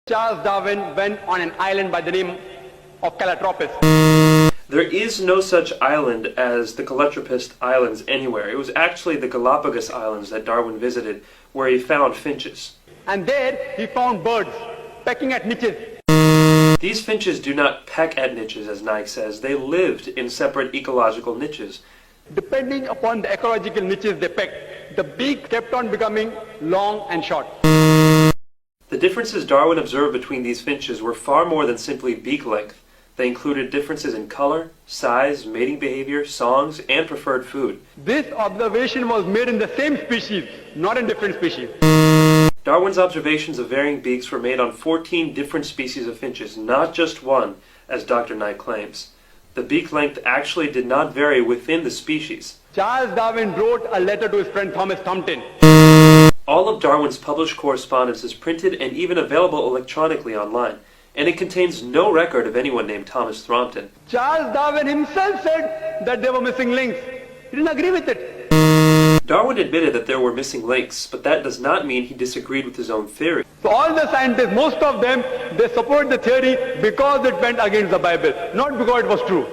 Charles Darwin went on an island by the name of Calotropis. There is no such island as the Calotropis Islands anywhere. It was actually the Galapagos Islands that Darwin visited, where he found finches. And there he found birds pecking at niches. These finches do not peck at niches, as Naik says. They lived in separate ecological niches. Depending upon the ecological niches they pecked, the beak kept on becoming long and short. The differences Darwin observed between these finches were far more than simply beak length. They included differences in color, size, mating behavior, songs, and preferred food. This observation was made in the same species, not in different species. Darwin's observations of varying beaks were made on 14 different species of finches, not just one, as Dr. Naik claims. The beak length actually did not vary within the species. Charles Darwin wrote a letter to his friend Thomas Thompson. All of Darwin's published correspondence is printed and even available electronically online, and it contains no record of anyone named Thomas Thrompton. Charles Darwin himself said that there were missing links. He didn't agree with it. Darwin admitted that there were missing links, but that does not mean he disagreed with his own theory. So all the scientists, most of them, they support the theory because it went against the Bible, not because it was true.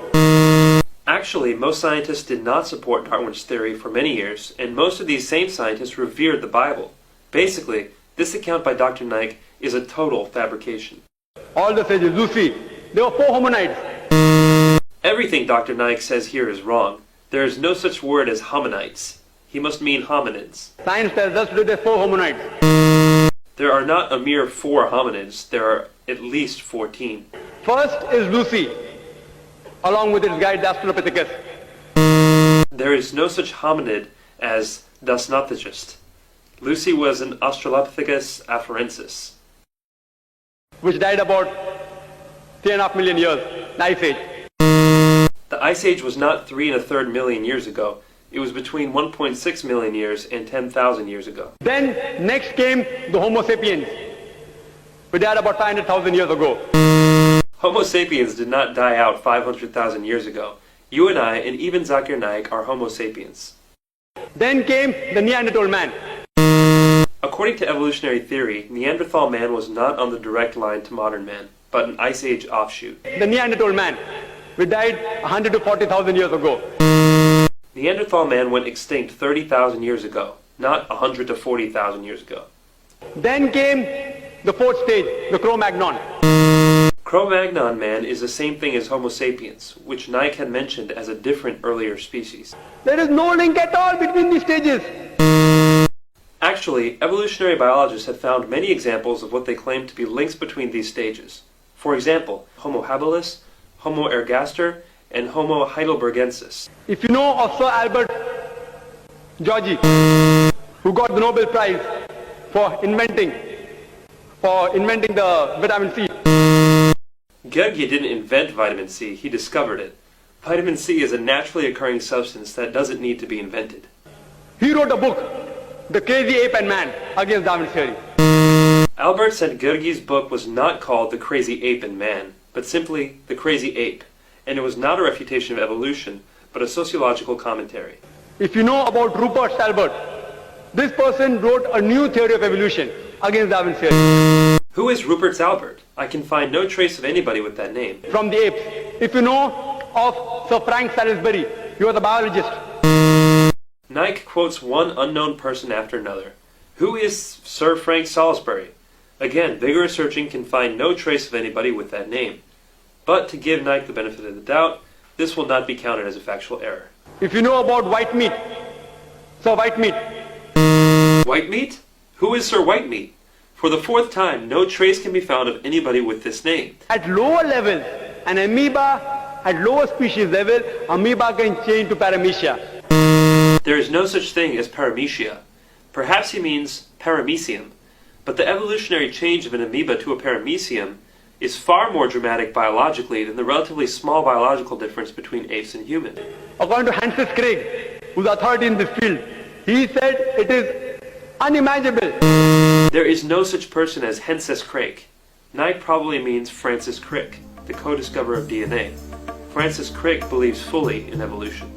Actually, most scientists did not support Darwin's theory for many years, and most of these same scientists revered the Bible. Basically, this account by Dr. Naik is a total fabrication. All the sages, Lucy, there were 4 hominids. Everything Dr. Naik says here is wrong. There is no such word as hominids. He must mean hominids. Science tells us today there are 4 hominids. There are not a mere 4 hominids. There are at least 14. First is Lucy, along with its guide, the Australopithecus. There is no such hominid as Dasnothologist. Lucy was an Australopithecus afarensis, which died about 3.5 million years, the Ice Age. The Ice Age was not 3 1/3 million years ago. It was between 1.6 million years and 10,000 years ago. Then next came the Homo sapiens, who died about 500,000 years ago. Homo sapiens did not die out 500,000 years ago. You and I, and even Zakir Naik, are Homo sapiens. Then came the Neanderthal man. According to evolutionary theory, Neanderthal man was not on the direct line to modern man, but an Ice Age offshoot. The Neanderthal man, who died 100 to 40,000 years ago. Neanderthal man went extinct 30,000 years ago, not 100 to 40,000 years ago. Then came the 4th stage, the Cro-Magnon. Cro-Magnon man is the same thing as Homo sapiens, which Naik had mentioned as a different earlier species. There is no link at all between these stages. Actually, evolutionary biologists have found many examples of what they claim to be links between these stages. For example, Homo habilis, Homo ergaster, and Homo heidelbergensis. If you know of Sir Albert Georgi, who got the Nobel Prize for inventing the vitamin C. Georgi didn't invent vitamin C, he discovered it. Vitamin C is a naturally occurring substance that doesn't need to be invented. He wrote a book, The Crazy Ape and Man, against Darwin's theory. Albert said Georgi's book was not called The Crazy Ape and Man, but simply The Crazy Ape, and it was not a refutation of evolution, but a sociological commentary. If you know about Rupert Albert, this person wrote a new theory of evolution against Darwin's theory. Who is Rupert Albert? I can find no trace of anybody with that name. From the apes. If you know of Sir Frank Salisbury, he was a biologist. Naik quotes one unknown person after another. Who is Sir Frank Salisbury? Again, vigorous searching can find no trace of anybody with that name. But to give Naik the benefit of the doubt, this will not be counted as a factual error. If you know about Whitemeat, Sir Whitemeat. Whitemeat? Who is Sir Whitemeat? For the 4th time, no trace can be found of anybody with this name. At lower levels, an amoeba, at lower species level, amoeba can change to paramecia. There is no such thing as paramecia. Perhaps he means paramecium, but the evolutionary change of an amoeba to a paramecium is far more dramatic biologically than the relatively small biological difference between apes and humans. According to Francis Crick, who's authority in this field, he said it is unimaginable. There is no such person as Henses Crick. Naik probably means Francis Crick, the co-discoverer of DNA. Francis Crick believes fully in evolution.